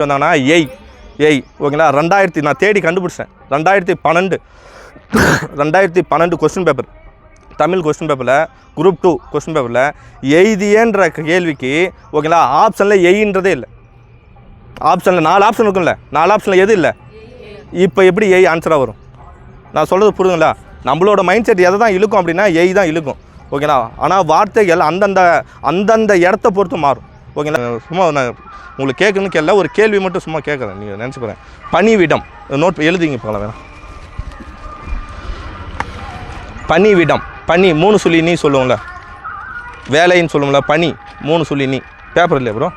வந்தாங்கன்னா ஏய் ஓகேங்களா 2000 நான் தேடி கண்டுபிடிச்சேன் 2012 கொஸ்டின் பேப்பர் தமிழ் கொஸ்டின் பேப்பரில் குரூப் 2 கொஸ்டின் பேப்பரில் எய்தியன்ற கேள்விக்கு ஓகேங்களா ஆப்ஷனில் எய்ன்றதே இல்லை. ஆப்ஷனில் 4 ஆப்ஷன் இருக்கும்ல, 4 ஆப்ஷனில் எது இல்லை? இப்போ எப்படி ஆன்சராக வரும்? நான் சொல்கிறது புரியுதுங்களா? நம்மளோட மைண்ட் செட் எதை தான் இழுக்கும் அப்படின்னா தான் இழுக்கும் ஓகேங்களா. ஆனால் வார்த்தைகள் அந்தந்த இடத்த பொறுத்து மாறும் ஓகேங்களா. சும்மா நான் உங்களுக்கு கேட்கணும்னு கேட்கல, ஒரு கேள்வி மட்டும் சும்மா கேட்குறேன், நீங்கள் நினச்சி போகிறேன். பணிவிடம் நோட் எழுதிங்க போகலாம். வேணாம் பணிவிடம், பனி 3 சொல்லி நீ சொல்லுவோம்ல, வேலைன்னு சொல்லுவோம்ல, பனி 3 சொல்லி நீ. பேப்பர் இல்லையா ப்ரோ?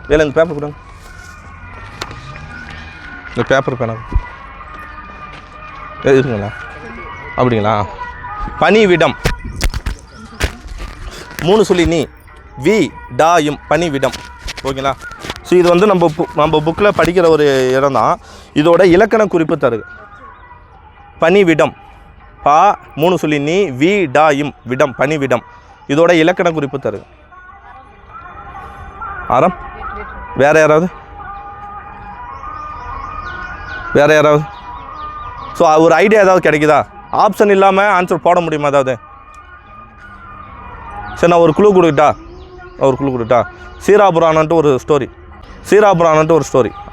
வேலை இந்த பேப்பர் கொடுங்க, இந்த பேப்பர் பேனா இருக்குங்களா? அப்படிங்களா? பணிவிடம் 3 சொல்லி நீ டாயும் பணிவிடம் ஓகேங்களா. ஸோ இது வந்து நம்ம புக்கில் படிக்கிற ஒரு இடம் தான். இதோட இலக்கண குறிப்பு தருது. பணிவிடம் 3 சொல்லி நீ டாயும் விடம் பணிவிடம், இதோட இலக்கண குறிப்பு தருது. ஆரம் வேற யாராவது? ஸோ ஒரு ஐடியா ஏதாவது கிடைக்குதா? ஆப்ஷன் இல்லாமல் ஆன்சர் போட முடியுமா ஏதாவது? சரி நான் ஒரு குழு கொடுக்கிட்டா. சீராபுராணன்ட்டு ஒரு ஸ்டோரி.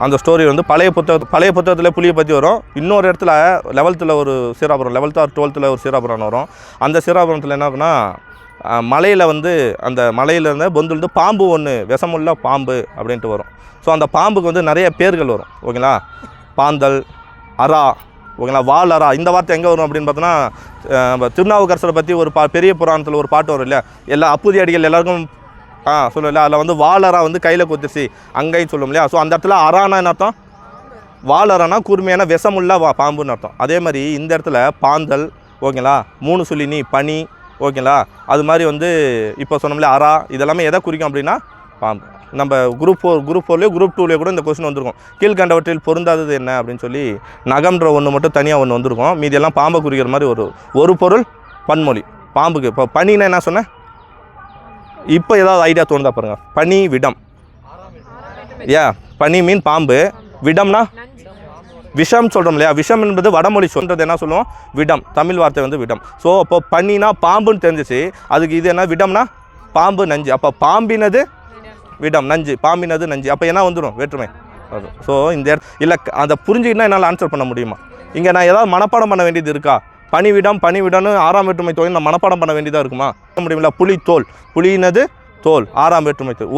அந்த ஸ்டோரி வந்து பழைய புத்தகத்தில் புலியை பற்றி வரும். இன்னொரு இடத்துல 11th ஒரு சீராபுரம், 11th or 12th ஒரு சீராபுரம் வரும். அந்த சீராபுரத்தில் என்ன ஆகுனா, மலையில் வந்து அந்த மலையிலேருந்து பொந்துலேருந்து பாம்பு ஒன்று, விஷமுள்ள பாம்பு அப்படின்ட்டு வரும். ஸோ அந்த பாம்புக்கு வந்து நிறைய பேர்கள் வரும் ஓகேங்களா. பாந்தல், அரா ஓகேங்களா, வால் அரா. இந்த வார்த்தை எங்கே வரும் அப்படின்னு பார்த்தோன்னா, திருநாவுக்கரசரை பற்றி ஒரு பெரிய புராணத்தில் ஒரு பாட்டு வரும் இல்லையா, எல்லா அப்புதி அடிகள் எல்லாருக்கும் சொல்லல, அதில் வந்து வாலரா வந்து கையில் கொத்துச்சு அங்கேயும் சொல்லும் இல்லையா. ஸோ அந்த இடத்துல அரானா என்ன அர்த்தம்? வாலரானா கூர்மையான விஷமுள்ள பாம்புன்னு அர்த்தம். அதே மாதிரி இந்த இடத்துல பாந்தல் ஓகேங்களா, 3 சொல்லி நீ பனி ஓகேங்களா. அது மாதிரி வந்து இப்போ சொன்னோம்ல அரா, இதெல்லாமே எதை குறிக்கும் அப்படின்னா பாம்பு. நம்ம குரூப் 4 குரூப் 2 கூட இந்த கொஸ்டின் வந்திருக்கும். கீழ்கண்டவற்றில் பொருந்தாதது என்ன அப்படின்னு சொல்லி நகம்ன்ற ஒன்று மட்டும் தனியாக ஒன்று வந்திருக்கும். மீதியெல்லாம் பாம்பை குறிக்கிற மாதிரி ஒரு பொருள் பன்மொழி பாம்புக்கு. இப்போ பனின்னா என்ன சொன்னேன்? இப்போ ஏதாவது ஐடியா தோணுதா பாருங்கள். பனி விடம் பனி மீன் பாம்பு, விடம்னா விஷம் சொல்கிறோம் இல்லையா. விஷம் என்பது வடமொழி சொல்கிறது என்ன சொல்லுவோம்? விடம். தமிழ் வார்த்தை வந்து விடம். ஸோ அப்போ பனினா பாம்புன்னு தெரிஞ்சிச்சு, அதுக்கு இது என்ன? விடம்னா பாம்பு நஞ்சு. அப்போ பாம்பினது விடம், நஞ்சு பாம்பினது நஞ்சு. அப்போ என்ன வந்துடும்? வேற்றுமை வரும். ஸோ இந்த இல்லை அதை புரிஞ்சுக்கிட்டா என்னால் ஆன்சர் பண்ண முடியுமா? இங்கே நான் ஏதாவது மனப்பாடம் பண்ண வேண்டியது இருக்கா? பணிவிடம்னு 6ஆம் வேற்றுமை தொழில் நான் மனப்பாடம் பண்ண வேண்டியதாக இருக்குமா? முடியுமில்ல. புலித்தோல், புலினது தோல், 6ஆம் வேற்றுமை தொழில்.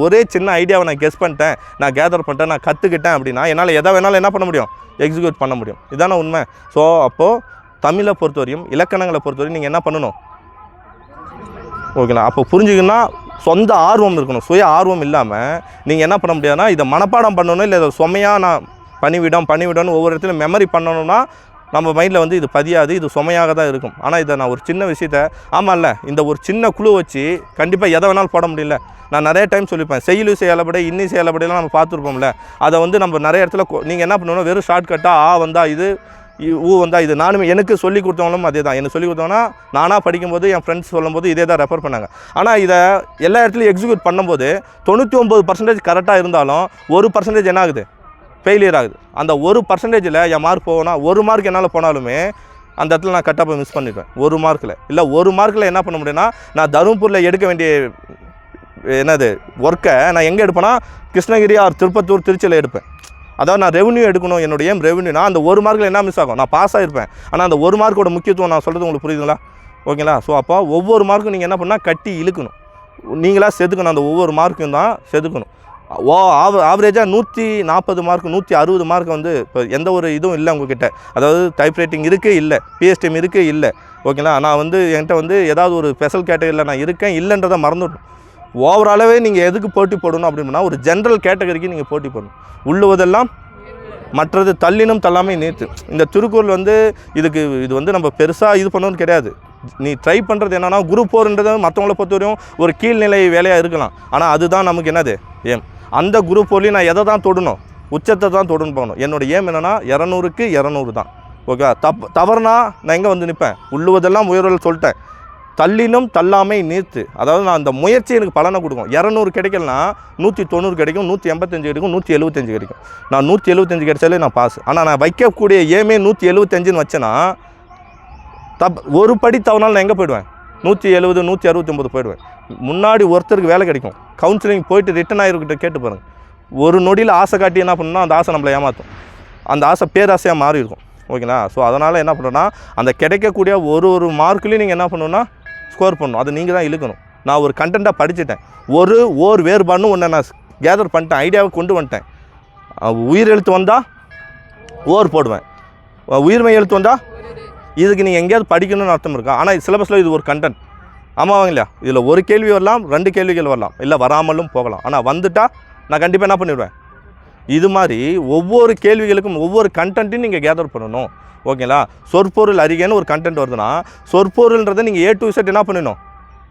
ஒரே சின்ன ஐடியாவை நான் கெஸ் பண்ணிட்டேன், நான் கேதர் பண்ணிட்டேன், நான் கற்றுக்கிட்டேன் அப்படின்னா என்னால் எதை வேணாலும் என்ன பண்ண முடியும்? எக்ஸிக்யூட் பண்ண முடியும். இதான உண்மை. ஸோ அப்போது தமிழை பொறுத்தவரையும் இலக்கணங்களை பொறுத்தவரையும் நீங்கள் என்ன பண்ணணும் ஓகேங்களா. அப்போ புரிஞ்சுக்கணுன்னா சொந்த ஆர்வம் இருக்கணும். சுய ஆர்வம் இல்லாமல் நீங்கள் என்ன பண்ண முடியாதுன்னா இதை மனப்பாடம் பண்ணணும், இல்லை இதை சுமையாக நான் பணிவிடம்னு ஒவ்வொரு இடத்துலையும் மெமரி பண்ணணும்னா நம்ம மைண்டில் வந்து இது பதியாது, இது சுமையாக தான் இருக்கும். ஆனால் இதை நான் ஒரு சின்ன விஷயத்தை இந்த ஒரு சின்ன குழு வச்சு கண்டிப்பாக எதை வேணாலும் போட முடியல. நான் நிறைய டைம் சொல்லியிருப்பேன், செய்யுளு செயலப்படை இன்னி செயலப்படையெல்லாம் நம்ம பார்த்துருப்போம்ல. அதை வந்து நம்ம நிறைய இடத்துல நீங்கள் என்ன பண்ணணும், வெறும் ஷார்ட்கட்டாக வந்தால் இது, வந்தால் இது. நானும் எனக்கு சொல்லிக் கொடுத்தவங்களும் அதே தான். எனக்கு சொல்லிக் கொடுத்தோன்னா நானாக படிக்கும்போது என் ஃப்ரெண்ட்ஸ் சொல்லும்போது இதே தான் ரெஃபர் பண்ணாங்க. ஆனால் இதை எல்லா இடத்துலையும் எக்ஸிக்யூட் பண்ணும்போது 99% கரெக்டாக இருந்தாலும் 1% என்ன ஆகுது? ஃபெயிலியர் ஆகுது. அந்த 1%ல் என் மார்க் போனா, 1 மார்க் என்னால் போனாலுமே அந்த இடத்துல நான் கட்டாக மிஸ் பண்ணிடுவேன். 1 மார்க்கில் இல்லை, 1 மார்க்கில் என்ன பண்ண முடியும்னா, நான் தருமபுரியில் எடுக்க வேண்டிய ஒர்க்கை நான் எங்கே எடுப்பேன்னா கிருஷ்ணகிரி ஆர் திருப்பத்தூர் திருச்சியில் எடுப்பேன். அதாவது நான் ரெவன்யூ எடுக்கணும், என்னுடைய ரெவன்யூனா அந்த 1 மார்க்கில் என்ன மிஸ் ஆகும்? நான் பாஸ் ஆகிருப்பேன். ஆனால் அந்த 1 மார்க்கோட முக்கியத்துவம் நான் சொல்கிறது உங்களுக்கு புரியுதுங்களா? ஓகேங்களா. ஸோ அப்போ ஒவ்வொரு மார்க்கும் நீங்கள் என்ன பண்ணால் கட்டி இழுக்கணும், நீங்களாக செதுக்கணும். அந்த ஒவ்வொரு மார்க்கும் தான் செதுக்கணும். ஆவரேஜாக 140 மார்க் 160 மார்க் வந்து இப்போ எந்த ஒரு இதுவும் இல்லை உங்ககிட்ட. அதாவது டைப் ரைட்டிங் இருக்குது இல்லை, பிஎஸ்டிஎம் இருக்குது இல்லை ஓகேங்களா. நான் வந்து என்கிட்ட வந்து ஏதாவது ஒரு ஸ்பெஷல் கேட்டகரியில் நான் இருக்கேன் இல்லைன்றதை மறந்துவிட்டோம். ஓவராலாகவே நீங்கள் எதுக்கு போட்டி போடணும் அப்படின்னா ஒரு ஜென்ரல் கேட்டகரிக்கு நீங்கள் போட்டி போடணும். உள்ளுவதெல்லாம் மற்றது தள்ளினும் தள்ளாமை நீத்து. இந்த திருக்குறள் வந்து இது வந்து நம்ம பெருசாக இது பண்ணணும்னு கிடையாது. நீ ட்ரை பண்ணுறது என்னென்னா குரூப் 4ன்றது மற்றவங்கள பொறுத்தவரையும் ஒரு கீழ்நிலை வேலையாக இருக்கலாம். ஆனால் அதுதான் நமக்கு என்னது ஏம். அந்த குரூப் 4லையும் நான் எதை தான் தொடணும்? உச்சத்தை தான் தொடர்ந்து போகணும். என்னோடய ஏம் என்னென்னா 200க்கு 200 தான். ஓகே. தவறுனா நான் எங்கே வந்து நிற்பேன்? உள்ளுவதெல்லாம் உயர்வுகள் சொல்லிட்டேன். தள்ளினும் தள்ளாமை நீர்த்து. அதாவது நான் அந்த முயற்சி எனக்கு பலனை கொடுக்கும். 200 கிடைக்கலனா 190 கிடைக்கும், 185 கிடைக்கும், 175 கிடைக்கும். நான் 175 கிடைச்சாலே நான் பாஸ். ஆனால் நான் வைக்கக்கூடிய ஏமே 175ன்னு வச்சேன்னா ஒரு படி தவறால் நான் எங்கே போயிடுவேன்? 170 169 போயிடுவேன். முன்னாடி ஒருத்தருக்கு வேலை கிடைக்கும். கவுன்சிலிங் போயிட்டு ரிட்டன் ஆகிருக்கிட்ட கேட்டு பாருங்கள். ஒரு நொடியில் ஆசை காட்டி என்ன பண்ணணும்னா அந்த ஆசை நம்மளை ஏமாற்றும். அந்த ஆசை பேராசையாக மாறி இருக்கும். ஓகேங்களா? ஸோ அதனால் என்ன பண்ணுறோன்னா அந்த கிடைக்கக்கூடிய ஒரு மார்க்லேயும் நீங்கள் என்ன பண்ணணுன்னா ஸ்கோர் பண்ணணும். அது நீங்கள் தான் இழுக்கணும். நான் ஒரு கண்டென்ட்டாக படிச்சுட்டேன். ஓர் வேறுபாடுன்னு ஒன்று நான் கேதர் பண்ணிட்டேன், ஐடியாவை கொண்டு வந்துட்டேன். உயிர் எழுத்து வந்தால் ஓர் போடுவேன், உயிர்மை எழுத்து வந்தால் இதுக்கு நீங்கள் எங்கேயாவது படிக்கணும்னு அர்த்தம் இருக்கா? ஆனால் சிலபஸில் இது ஒரு கண்டென்ட். ஆமாவாங்க இல்லையா? இதில் ஒரு கேள்வி வரலாம், 2 கேள்விகள் வரலாம், இல்லை வராமலும் போகலாம். ஆனால் வந்துட்டால் நான் கண்டிப்பாக என்ன பண்ணிடுவேன்? இது மாதிரி ஒவ்வொரு கேள்விகளுக்கும் ஒவ்வொரு கண்டென்ட்டையும் நீங்கள் கேதர் பண்ணணும். ஓகேங்களா? சொற்பொருள் அறிகைன்னு ஒரு கண்டென்ட் வருதுன்னா சொற்பொருள்ன்றதை நீங்கள் A to Z என்ன பண்ணணும்?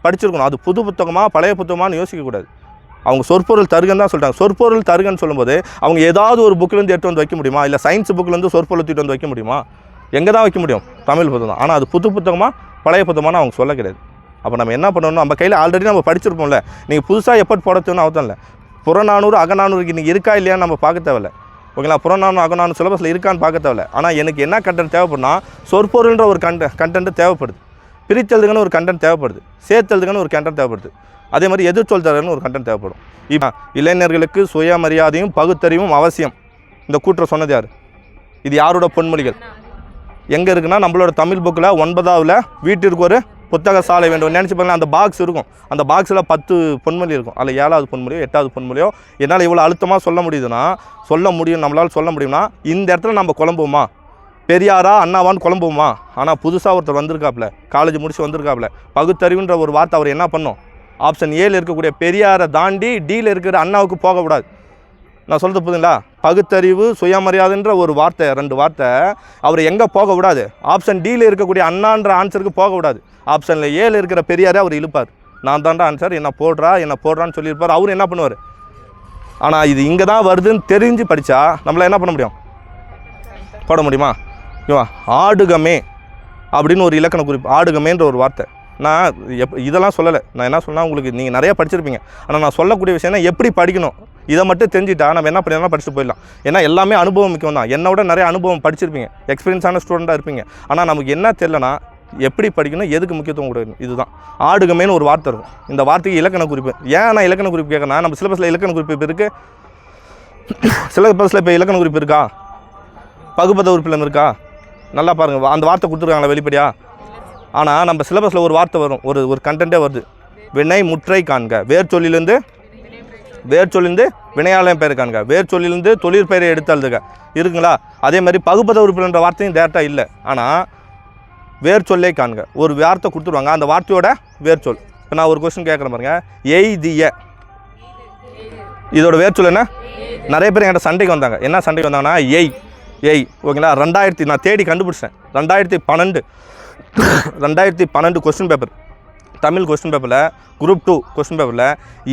படிச்சிருக்கணும். அது புது புத்தகமாக பழைய புத்தகமானு யோசிக்கக்கூடாது. அவங்க சொற்பொருள் தருகன்னு தான் சொல்லிட்டாங்க. சொற்பொருள் தருகன்னு சொல்லும்போது அவங்க ஏதாவது ஒரு புக்கிலேருந்து எடுத்து வந்து வைக்க முடியுமா? இல்லை சயின்ஸ் புக்கிலேருந்து சொற்பொருள் தூக்கிட்டு வந்து வைக்க முடியுமா? எங்கே தான் வைக்க முடியும்? தமிழ் புத்தகம் தான். ஆனால் அது புது புத்தகமாக பழைய புத்தகமானு அவங்க சொல்ல கிடையாது. அப்போ நம்ம என்ன பண்ணணும்? நம்ம கையில் ஆல்ரெடி நம்ம படிச்சிருப்போம்ல. நீங்கள் புதுசாக எப்போ போடணும்னு அவசியம் இல்லை. புறநானூறு அகநானூறுக்கு இன்றைக்கி இருக்கா இல்லையான்னு நம்ம பார்க்க தேவையில்லை. ஓகேங்களா? புறநானூறு அகநானூறு சிலபஸில் இருக்கான்னு பார்க்க தேவையில்லை. ஆனால் எனக்கு என்ன கண்டென்ட் தேவைப்படுனா சொற்பொருள்ன்ற ஒரு கண்டென்ட் தேவைப்படுது, பிரித்தெழுதுகன்னு ஒரு கண்டென்ட் தேவைப்படுது, சேர்த்தெழுதுகன்னு ஒரு கண்டென்ட் தேவைப்படுது, அதே மாதிரி எதிர்ச்சொல் தரன்னு ஒரு கண்டென்ட் தேவைப்படும். இப்போ இளைஞர்களுக்கு சுயமரியாதையும் பகுத்தறிவும் அவசியம். இந்த கூற்றை சொன்னது யார்? இது யாரோட பொன்மொழிகள்? எங்கே இருக்குன்னா நம்மளோட தமிழ் புக்கில் 9வது வீட்டிற்கு ஒரு புத்தக சாலை வேண்டும் நினச்சி பாருங்கள். அந்த பாக்ஸ் இருக்கும். அந்த பாக்ஸில் 10 பொன்மொழி இருக்கும். அதில் 7வது பொன்மொழியோ 8வது பொன்மொழியோ என்னால் இவ்வளோ அழுத்தமாக சொல்ல முடியுதுன்னா சொல்ல முடியும், நம்மளால் சொல்ல முடியும்னா இந்த இடத்துல நம்ம குழம்புவோமா? பெரியாரா அண்ணாவான்னு குழம்புவோமா? ஆனால் புதுசாக ஒருத்தர் வந்திருக்காப்புல, காலேஜ் முடிச்சு வந்திருக்காப்புல, பகுத்தறிவுன்ற ஒரு வார்த்தை அவர் என்ன பண்ணோம்? ஆப்ஷன் ஏல இருக்கக்கூடிய பெரியாரை தாண்டி டியில் இருக்கிற அண்ணாவுக்கு போகக்கூடாது. நான் சொல்கிறது புரியுதுங்களா? பகுத்தறிவு சுயமரியாதைன்ற ஒரு வார்த்தை, 2 வார்த்தை அவர் எங்கே போகக்கூடாது? ஆப்ஷன் டியில் இருக்கக்கூடிய அண்ணான்ற ஆன்சருக்கு போகக்கூடாது. ஆப்ஷனில் ஏல இருக்கிற பெரியாரே அவர் இழுப்பார். நான் தாண்டா ஆன்சர், என்ன போடுறான்னு சொல்லியிருப்பார். அவர் என்ன பண்ணுவார்? ஆனால் இது இங்கே தான் வருதுன்னு தெரிஞ்சு படித்தா நம்மளை என்ன பண்ண முடியும்? போட முடியுமா? ஆடுகமே அப்படின்னு ஒரு இலக்கண குறிப்பு, ஆடுகமேன்ற ஒரு வார்த்தை. நான் இதெல்லாம் சொல்லலை. நான் என்ன சொன்னால் உங்களுக்கு நீங்கள் நிறையா படிச்சிருப்பீங்க. ஆனால் நான் சொல்லக்கூடிய விஷயம்னா எப்படி படிக்கணும் இதை மட்டும் தெரிஞ்சுட்டா நம்ம என்ன பண்ணிடலாம், படிச்சுட்டு போயிடலாம். ஏன்னா எல்லாமே அனுபவம் மிக்கம் தான். என்னோட நிறைய அனுபவம் படிச்சிருப்பீங்க, எக்ஸ்பீரியன்ஸான ஸ்டூடெண்ட்டாக இருப்பீங்க. ஆனால் நமக்கு என்ன தெரியலனா எப்படி படிக்கணும், எதுக்கு முக்கியத்துவம் கொடுக்கணும், இதுதான். ஆடுகமேன்னு ஒரு வார்த்தை இருக்கும். இந்த வார்த்தைக்கு இலக்கண குறிப்பு. ஏன் நான் இலக்கண குறிப்பு கேட்கறேன்னா நம்ம சிலபஸில் இலக்கண குறிப்பு இருக்குது. சிலபஸில் இப்போ இலக்கண குறிப்பு இருக்கா? பகுபத உறுப்பிலம் இருக்கா? நல்லா பாருங்கள். அந்த வார்த்தை கொடுத்துருக்காங்களா வெளிப்படையாக? ஆனால் நம்ம சிலபஸில் ஒரு வார்த்தை வரும், ஒரு கண்டென்ட்டே வருது. வினை முற்றை காண்க. வேர்ச்சொல்லிலிருந்து வினையாளம் பெயர் காண்க. வேர்ச்சொல்லிலிருந்து தொழிற்பெயரை எடுத்து எழுதுக இருக்குங்களா? அதே மாதிரி பகுபத உறுப்பில்ன்ற வார்த்தையும் டேரெக்டாக இல்லை. ஆனால் வேர்ச்சொல்லை காண்க ஒரு வார்த்தை கொடுத்துருவாங்க. அந்த வார்த்தையோட வேர்ச்சொல். இப்போ நான் ஒரு கொஸ்டின் கேட்குறேன் பாருங்க. எய்திய இதோட வேர்ச்சொல் என்ன? நிறைய பேர் என்கிட்ட சண்டைக்கு வந்தாங்க. என்ன சண்டைக்கு வந்தாங்கன்னா எய் ஓகேங்களா? 2000 நான் தேடி கண்டுபிடிச்சேன். 2012 கொஸ்டின் பேப்பர், தமிழ் கொஸ்டின் பேப்பரில் குரூப் 2 கொஸ்டின் பேப்பரில்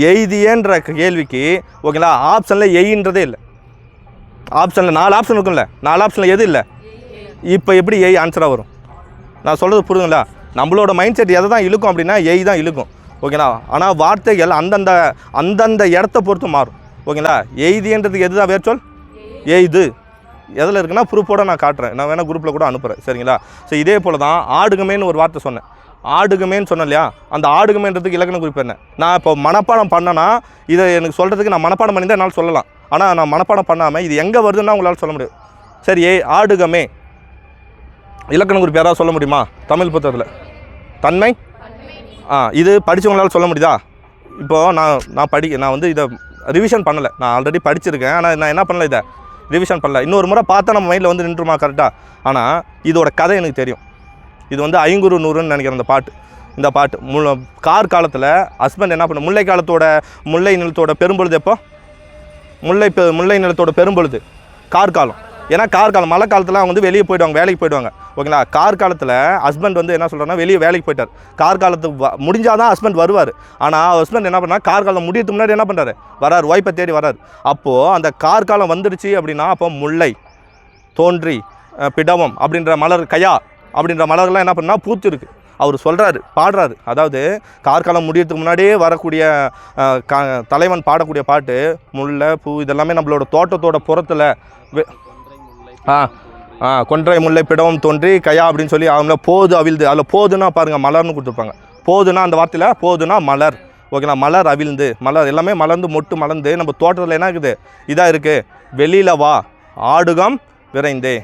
எய்தியன்ற கேள்விக்கு ஓகேங்களா ஆப்ஷனில் எய்ன்றதே இல்லை. ஆப்ஷனில் 4 ஆப்ஷன் இருக்கும்ல, 4 ஆப்ஷனில் எது இல்லை? இப்போ எப்படி எய் ஆன்சராக வரும்? நான் சொல்கிறது புரியுதுங்களா? நம்மளோட மைண்ட் செட் எதை தான் இழுக்கும் அப்படின்னா எய் தான் இழுக்கும். ஓகேங்களா? ஆனால் வார்த்தைகள் அந்தந்த இடத்த பொறுத்து மாறும். ஓகேங்களா? எய்தின்றதுக்கு எது தான் வேர்ச்சொல்? எய்து எதில் இருக்குன்னா ப்ரூஃபோடு நான் காட்டுறேன். நான் வேணால் குரூப்பில் கூட அனுப்புகிறேன். சரிங்களா? ஸோ இதே போல் தான் ஆடுகமேன்னு ஒரு வார்த்தை சொன்னேன். ஆடுகமேன்னு சொன்னேன் இல்லையா? அந்த ஆடுகமேன்றதுக்கு இலக்கண குறிப்பு என்ன? நான் இப்போ மனப்பாடம் பண்ணேன்னா இதை எனக்கு சொல்கிறதுக்கு நான் மனப்பாடம் பண்ணி தான் என்னால் சொல்லலாம். ஆனால் நான் மனப்பாடம் பண்ணாமல் இது எங்கே வருதுன்னா உங்களால் சொல்ல முடியும். சரி, ஆடுகமே இலக்கண குறிப்பு யாராவது சொல்ல முடியுமா? தமிழ் புத்தகத்தில் தன்மை இது படித்தவங்களால் சொல்ல முடியுதா? இப்போது நான் வந்து இதை ரிவிஷன் பண்ணலை. நான் ஆல்ரெடி படிச்சிருக்கேன். ஆனால் நான் என்ன பண்ணலை, இதை ரிவிஷன் பண்ணல. இன்னொரு முறை பார்த்தா நம்ம மைண்டில் வந்து நின்றுமா கரெக்டாக? ஆனால் இதோட கதை எனக்கு தெரியும். இது வந்து 500 நினைக்கிறேன். இந்த பாட்டு கார் காலத்தில் ஹஸ்பண்ட் என்ன பண்ண முல்லை நிலத்தோட பெரும்பொழுது எப்போ? முல்லை நிலத்தோட பெரும்பொழுது கார் காலம். ஏன்னா கார் காலம் மழை காலத்தில் அவங்க வந்து வெளியே போயிடுவாங்க, வேலைக்கு போயிடுவாங்க. ஓகேங்களா? கார் காலத்தில் ஹஸ்பண்ட் வந்து என்ன சொல்கிறேன்னா வெளியே வேலைக்கு போயிட்டார். கார் காலத்துக்கு முடிஞ்சால் தான் ஹஸ்பண்ட் வருவார். ஆனால் ஹஸ்பண்ட் என்ன பண்ணால் கார் காலம் முடியறதுக்கு முன்னாடி என்ன பண்ணுறாரு? வராரு, ஒய்ஃபை தேடி வராரு. அப்போது அந்த கார் காலம் வந்துடுச்சு அப்படின்னா அப்போ முல்லை, தோன்றி, பிடவம் அப்படின்ற மலர், கையா அப்படின்ற மலர்லாம் என்ன பண்ணால் பூத்து இருக்குது. அவர் சொல்கிறாரு, பாடுறாரு. அதாவது கார்காலம் முடியறதுக்கு முன்னாடியே வரக்கூடிய தலைவன் பாடக்கூடிய பாட்டு முல்லை பூ இதெல்லாமே நம்மளோட தோட்டத்தோட புறத்தில் கொன்றை முல்லை பிடவும் தோன்றி கையா அப்படின்னு சொல்லி அவங்கள போது அவிழ்ந்து, அதில் போதுன்னா பாருங்கள் மலர்னு கொடுத்துருப்பாங்க. போதுன்னா அந்த வார்த்தையில் போதுன்னா மலர், ஓகேங்களா. மலர் அவிழ்ந்து, மலர் எல்லாமே மலர்ந்து மொட்டு மலர்ந்து நம்ம தோட்டத்தில் என்ன இருக்குது, இதாக இருக்குது. வெளியில் வா ஆடுகம் விரைந்தே.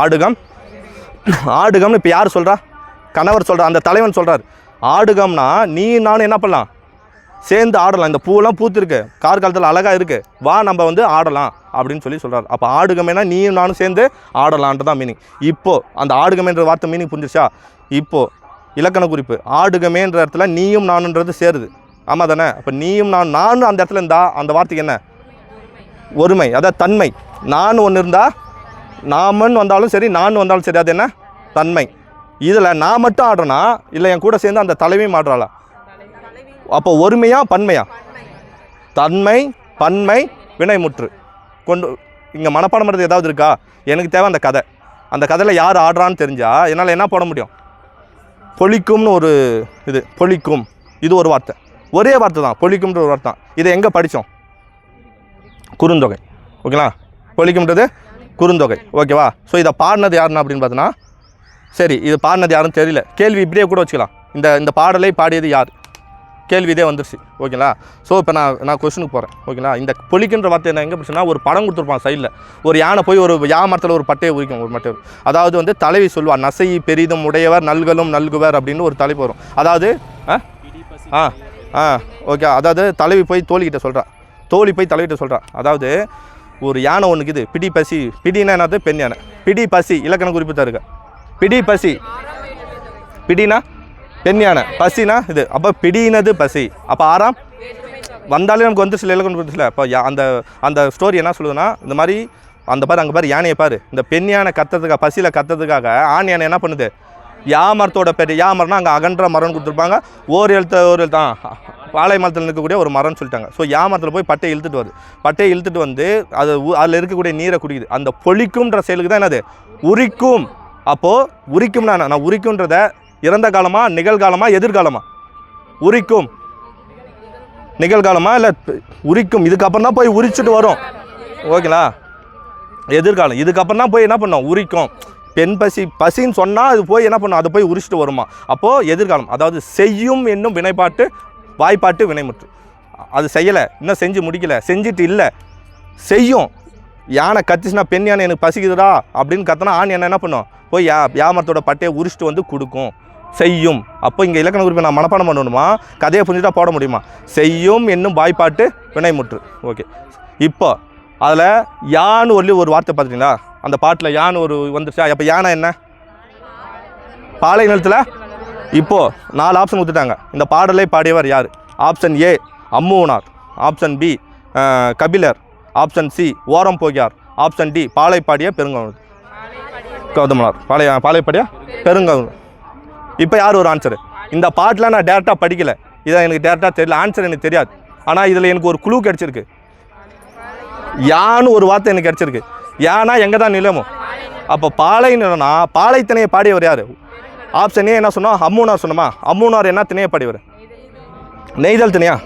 ஆடுகம்னு இப்போ யார் சொல்கிறா? கணவர் சொல்கிறார், அந்த தலைவன் சொல்கிறார். ஆடுகம்னா நீ நானும் என்ன பண்ணலாம், சேர்ந்து ஆடலாம். இந்த பூவெல்லாம் பூத்துருக்கு, கார்காலத்தில் அழகாக இருக்குது, வா நம்ம வந்து ஆடலாம் அப்படின்னு சொல்லி சொல்கிறார். அப்போ ஆடுகமேனா நீயும் நானும் சேர்ந்து ஆடலான்ட்டு தான் மீனிங். இப்போது அந்த ஆடுகமேன்ற வார்த்தை மீனிங் புரிஞ்சிச்சா? இப்போது இலக்கண குறிப்பு ஆடுகமேன்ற இடத்துல நீயும் நானுன்றது சேருது, ஆமாம் தானே? அப்போ நீயும் நானும் அந்த இடத்துல இருந்தால் அந்த வார்த்தைக்கு என்ன ஒருமை, அதாவது தன்மை. நான் ஒன்று இருந்தால் நாமன் வந்தாலும் சரி நான் வந்தாலும் சரி, அது என்ன தன்மை. இதில் நான் மட்டும் ஆடுறேன்னா இல்லை என் கூட சேர்ந்து அந்த தலைமையும் ஆடுறாளா? அப்போ ஒருமையா பன்மையா? தன்மை பன்மை வினைமுற்று கொண்டு இங்கே மனப்பாடம் பண்ணுறது ஏதாவது இருக்கா? எனக்கு தேவை அந்த கதை. அந்த கதையில் யார் ஆடுறான்னு தெரிஞ்சால் என்னால் என்ன போட முடியும்? பொழிக்கும்னு ஒரு இது, பொழிக்கும், இது ஒரு வார்த்தை, ஒரே வார்த்தை தான், பொழிக்கும்ன்ற ஒரு வார்த்தை தான். இதை எங்கே படித்தோம்? குறுந்தொகை, ஓகேங்களா. பொழிக்கும்ன்றது குறுந்தொகை, ஓகேவா. ஸோ இதை பாடினது யாருன்னா அப்படின்னு பார்த்தோன்னா, சரி இது பாடினது யாருன்னு தெரியல, கேள்வி இப்படியே கூட வச்சுக்கலாம். இந்த பாடலை பாடியது யார், கேள்வி இதே வந்துருச்சு, ஓகேங்களா. ஸோ இப்போ நான் கொஸ்டினுக்கு போகிறேன், ஓகேங்களா. இந்த பொழிக்கின்ற வார்த்தை என்ன எங்கே பிடிச்சுன்னா, ஒரு படம் கொடுத்துருப்பான் சைடில், ஒரு யானை போய் ஒரு மரத்தில் ஒரு பட்டையை உரிக்கும், ஒரு மட்டை. அதாவது வந்து தலைவி சொல்வார், நசை பெரிதும் உடையவர் நல்கலும் நல்குவர் அப்படின்னு ஒரு தலைப்பு வரும். அதாவது ஓகே, அதாவது தலைவி போய் தோழிக்கிட்ட சொல்கிறா, தோழி போய் தலைவிட்ட சொல்கிறா. அதாவது ஒரு யானை ஒன்றுக்கு இது பிடி பசி, பிடினா என்னது பெண் யானை, பிடி பசி இலக்கண குறிப்பு தான் இருக்கு. பிடி பசி, பிடினா பெண் யானை, பசினா இது. அப்போ பிடினது பசி, அப்போ ஆறாம் வந்தாலே நமக்கு வந்து சில இலக்கணம் கொடுத்துல. இப்போ அந்த ஸ்டோரி என்ன சொல்லுதுன்னா, இந்த மாதிரி அந்த பாரு அங்கே பாரு யானையை பாரு, இந்த பெண் யானை கத்துறதுக்காக, பசியில் கத்துறதுக்காக ஆண் யானை என்ன பண்ணுது, யாமரத்தோட பேர், யாமரம்னா அங்கே அகன்ற மரம்னு கொடுத்துருப்பாங்க, ஒரு எழுத்து தான் பாலை மரத்தில் இருக்கக்கூடிய ஒரு மரம்னு சொல்லிட்டாங்க. ஸோ யாமரத்தில் போய் பட்டையை இழுத்துட்டு வருது, பட்டையை இழுத்துட்டு வந்து அதில் இருக்கக்கூடிய நீரை குடிக்குது. அந்த பொழிக்கும்ன்ற செயலுக்கு தான் என்னது உரிக்கும். அப்போது உரிக்கும்னா நான் உரிக்கும்ன்றத இறந்த காலமா நிகழ்காலமா எதிர்காலமா? உரிக்கும் நிகழ்காலமா இல்லை உரிக்கும், இதுக்கப்புறம் தான் போய் உரிச்சுட்டு வரும், ஓகேங்களா. எதிர்காலம், இதுக்கப்புறம் தான் போய் என்ன பண்ணோம், உரிக்கும். பெண் பசின்னு சொன்னால் அது போய் என்ன பண்ணும், அது போய் உரிச்சிட்டு வருமா. அப்போது எதிர்காலம், அதாவது செய்யும் என்னும் வினைப்பாட்டு வாய்ப்பாட்டு வினைமுற்று. அது செய்யலை, இன்னும் செஞ்சு முடிக்கலை, செஞ்சுட்டு இல்லை, செய்யும். யானை கத்திச்சுனா பெண் யானை எனக்கு பசிக்குதுடா அப்படின்னு கத்தினா ஆண் யானை என்ன பண்ணும், போய் யாமரத்தோட பட்டையை உரிச்சிட்டு வந்து கொடுக்கும், செய்யும். அப்போ இங்கே இலக்கண குறிப்பை நான் மனப்பாடம் பண்ணணுமா, கதையை புரிஞ்சுட்டா போட முடியுமா? செய்யும் என்னும் வாய்ப்பாட்டு வினைமுற்று, ஓகே. இப்போ அதில் யான்னு ஒரு வார்த்தை பார்த்துட்டீங்களா, அந்த பாட்டில் யான் ஒரு வந்துருச்சா. அப்போ யானை என்ன, பாலை நிலத்தில். இப்போது 4 ஆப்ஷன் கொடுத்துட்டாங்க. இந்த பாடலை பாடியவர் யார்? Option A Ammuvanar, option B Kapilar, option C Oram Pokiyar, option D பாலை பாடிய கௌதமனார். பாலை பாடிய பெருங்கௌதமர். இப்போ யார் ஒரு ஆன்சரு? இந்த பாட்டில் நான் டேரெக்டாக படிக்கலை, இதை எனக்கு டேரெக்டாக தெரியல, ஆன்சர் எனக்கு தெரியாது. ஆனால் இதில் எனக்கு ஒரு குழு கிடச்சிருக்கு, யான்னு ஒரு வார்த்தை எனக்கு கிடச்சிருக்கு. யானா எங்கே தான் நிலமும். அப்போ பாலை நிலம்னா பாலை திணையை பாடியவர் யார்? ஆப்ஷன் ஏ என்ன சொன்னோம், அம்மூனார் சொன்னோமா. அம்மூனார் என்ன திணையை பாடியவர்? நெய்தல் திணையா?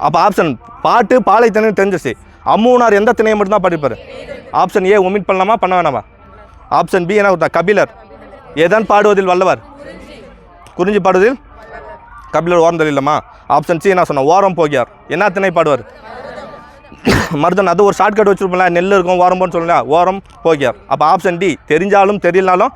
அப்போ ஆப்ஷன் பாட்டு பாலை திணைன்னு தெரிஞ்சிச்சு. அம்மூனார் எந்த திணையை மட்டும்தான் படிப்பார்? ஆப்ஷன் ஏ ஒமிட் பண்ணலாமா பண்ண வேணாமா? ஆப்ஷன் பி என்ன கொடுத்தா, கபிலர். எதன் பாடுவதில் வல்லவர்? குறிஞ்சி பாடுவதில் கபிலர் ஓரம் தெரியலமா. ஆப்ஷன் சி என்ன சொன்னோம், ஓரம் போகியார். என்ன திணை பாடுவார்? மருதன். அது ஒரு ஷார்ட்கட் வச்சுருப்போம்ல, நெல் இருக்கும் ஓரம் போன்னு சொல்லலாம், ஓரம் போகியார். அப்போ ஆப்ஷன் டி தெரிஞ்சாலும் தெரியலனாலும்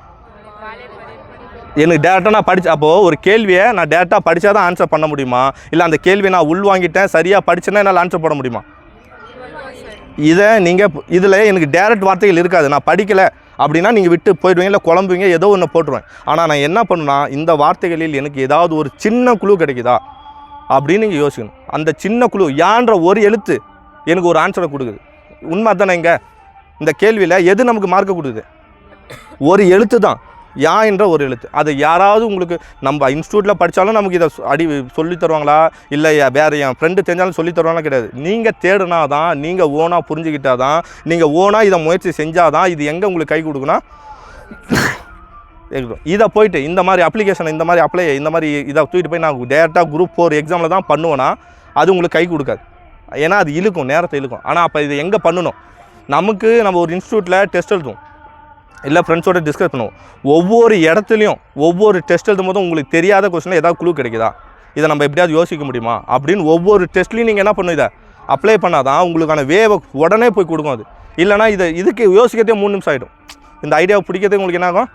எனக்கு டேரெக்டாக நான் படித்தேன். அப்போது ஒரு கேள்வியை நான் டேரெக்டாக படித்தா தான் ஆன்சர் பண்ண முடியுமா, இல்லை அந்த கேள்வியை நான் உள்வாங்கிட்டேன் சரியாக படிச்சேன்னா என்னால் ஆன்சர் பண்ண முடியுமா? இதை நீங்கள் இதில் எனக்கு டேரெக்ட் வார்த்தைகள் இருக்காது, நான் படிக்கலை அப்படின்னா நீங்கள் விட்டு போயிடுவீங்க, இல்லை குழம்புவீங்க, ஏதோ ஒன்று போட்டுருவேன். ஆனால் நான் என்ன பண்ணுன்னா, இந்த வார்த்தைகளில் எனக்கு ஏதாவது ஒரு சின்ன குழு கிடைக்குதா அப்படின்னு நீங்கள் யோசிக்கணும். அந்த சின்ன குழு யான்ற ஒரு எழுத்து எனக்கு ஒரு ஆன்சரை கொடுக்குது. உண்மை தானே? இங்கே இந்த கேள்வியில் எது நமக்கு மார்க்கை கொடுக்குது? ஒரு எழுத்து தான், யா என்ற ஒரு எழுத்து. அது யாராவது உங்களுக்கு நம்ம இன்ஸ்டியூட்டில் படித்தாலும் நமக்கு இதை சொல்லி தருவாங்களா, இல்லை வேறு என் ஃப்ரெண்டு தெரிஞ்சாலும் சொல்லி தருவாங்களா? கிடையாது. நீங்கள் தேடினா தான், நீங்கள் ஓனாக புரிஞ்சுக்கிட்டால் தான், நீங்கள் ஓனாக இதை முயற்சி செஞ்சால் தான் இது எங்கே உங்களுக்கு கை கொடுக்குன்னா இதை போயிட்டு இந்த மாதிரி அப்ளிகேஷன் இந்த மாதிரி இந்த மாதிரி இதை தூக்கிட்டு போய் நான் டேரெக்டாக குரூப் 4 எக்ஸாமில் தான் பண்ணுவேன்னா அது உங்களுக்கு கை கொடுக்காது. ஏன்னா அது இழுக்கும், நேரத்தை இழுக்கும். ஆனால் அப்போ இது எங்கே பண்ணணும், நம்ம ஒரு இன்ஸ்டியூட்டில் டெஸ்ட் எழுதுவோம், இல்லை ஃப்ரெண்ட்ஸோட டிஸ்கஸ் பண்ணுவோம். ஒவ்வொரு இடத்துலையும் ஒவ்வொரு டெஸ்ட் எழுதும் போதும் உங்களுக்கு தெரியாத கொஸ்டினில் ஏதாவது குழு கிடைக்குதா, இதை நம்ம எப்படியாவது யோசிக்க முடியுமா அப்படின்னு ஒவ்வொரு டெஸ்ட்லையும் நீங்கள் என்ன பண்ணும், இதை அப்ளை பண்ணால் தான் உங்களுக்கான வேவை உடனே போய் கொடுக்கும். அது இல்லைனா இதுக்கு யோசிக்கிறதே 3 நிமிஷம் ஆகிடும். இந்த ஐடியாவை பிடிக்கிறதே உங்களுக்கு என்ன ஆகும்,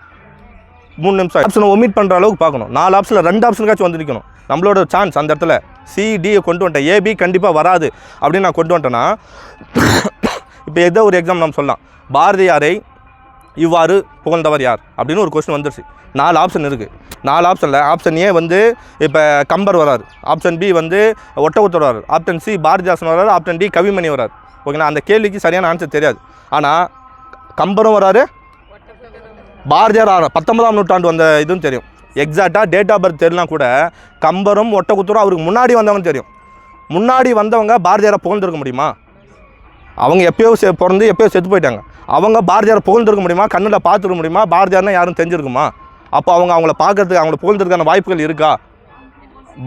3 நிமிஷம் ஆகிடும். ஆப்ஷனை ஒமிட் பண்ணுற அளவுக்கு பார்க்கணும். 4 ஆப்ஷனில் 2 ஆப்ஷனுக்காச்சும் வந்து நிற்கணும். நம்மளோட சான்ஸ் அந்த இடத்துல சிடியை கொண்டு வந்துட்டேன், ஏபி கண்டிப்பாக வராது அப்படின்னு நான் கொண்டு வந்துட்டேன்னா, இப்போ ஏதோ ஒரு எக்ஸாம் நம்ம சொல்லலாம், பாரதியாரை இவ்வாறு புகழ்ந்தவர் யார் அப்படின்னு ஒரு கொஸ்டின் வந்துருச்சு. 4 ஆப்ஷன் இருக்குது. 4 ஆப்ஷனில் ஆப்ஷன் ஏ வந்து இப்போ கம்பர் வராரு, ஆப்ஷன் பி வந்து ஒட்டக்குத்தர் வராரு, ஆப்ஷன் சி பாரதிதாசன் வராரு, ஆப்ஷன் டி கவிமணி வராரு. ஓகேங்களா, அந்த கேள்விக்கு சரியான ஆன்சர் தெரியாது. ஆனால் கம்பரும் வராரு, பாரதியார் 19ஆம் நூற்றாண்டு வந்த இதுவும் தெரியும். எக்ஸாக்டாக டேட் ஆஃப் பர்த் தெரியலாம் கூட கம்பரும் ஒட்டக்குத்தரும் அவருக்கு முன்னாடி வந்தவங்க தெரியும். முன்னாடி வந்தவங்க பாரதியாரை புகழ்ந்துருக்க முடியுமா? அவங்க எப்பயோ பிறந்து எப்பயோ செத்து போயிட்டாங்க. அவங்க பாரதியாரை புகழ்ந்துருக்க முடியுமா? கண்ணில் பார்த்துருக்க முடியுமா? பாரதியார்னா யாரும் தெரிஞ்சிருக்குமா? அப்போ அவங்கள பார்க்கறதுக்கு அவங்கள புகழ்ந்துருக்கான வாய்ப்புகள் இருக்கா?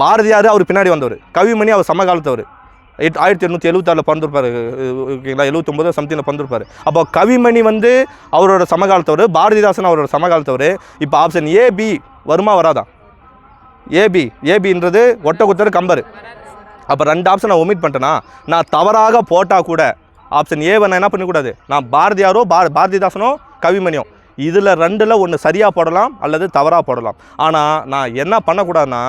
பாரதியார் அவர் பின்னாடி வந்தவர், கவிமணி அவர் சமகாலத்தவர், 1876 பிறந்திருப்பார். ஓகேங்களா, 79 சம்திங்கில் பிறந்திருப்பார். அப்போ கவிமணி வந்து அவரோட சமகாலத்தவர், பாரதிதாசன் அவரோட சமகாலத்தவர். இப்போ ஆப்ஷன் ஏபி வருமா வராதா? ஏபின்றது ஒட்டக்குத்தர் கம்பர். அப்போ 2 ஆப்ஷனை ஒமிட் பண்ணிட்டேன்னா நான் தவறாக போட்டால் கூட ஆப்ஷன் ஏவை நான் என்ன பண்ணக்கூடாது, நான் பாரதியாரோ பாரதிதாசனோ கவிமணியோ இதில் 2ல் ஒன்று சரியாக போடலாம் அல்லது தவறாக போடலாம். ஆனால் நான் என்ன பண்ணக்கூடாதுன்னா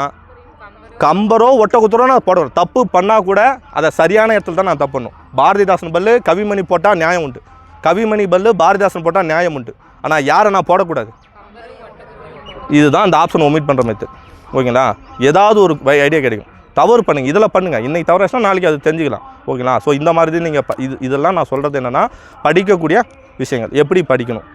கம்பரோ ஒட்டக்குத்தரோ நான் போடணும். தப்பு பண்ணால் கூட அதை சரியான இடத்துல தான் நான் தப்பு பண்ணணும். பாரதிதாசன் பல்லு கவிமணி போட்டால் நியாயம் உண்டு, கவிமணி பல்லு பாரதிதாசன் போட்டால் நியாயம் உண்டு. ஆனால் யாரை நான் போடக்கூடாது. இதுதான் அந்த ஆப்ஷன் ஒமிட் பண்ணுற மெத்தட். ஓகேங்களா, ஏதாவது ஒரு ஐடியா கிடைக்கும். தவறு பண்ணுங்கள், இதில் பண்ணுங்கள். இன்றைக்கி தவறுனா நாளைக்கு அது தெரிஞ்சுக்கலாம். ஓகேங்களா, ஸோ இந்த மாதிரி நீங்கள் இதெல்லாம் நான் சொல்கிறது என்னென்னா படிக்கக்கூடிய விஷயங்கள் எப்படி படிக்கணும்.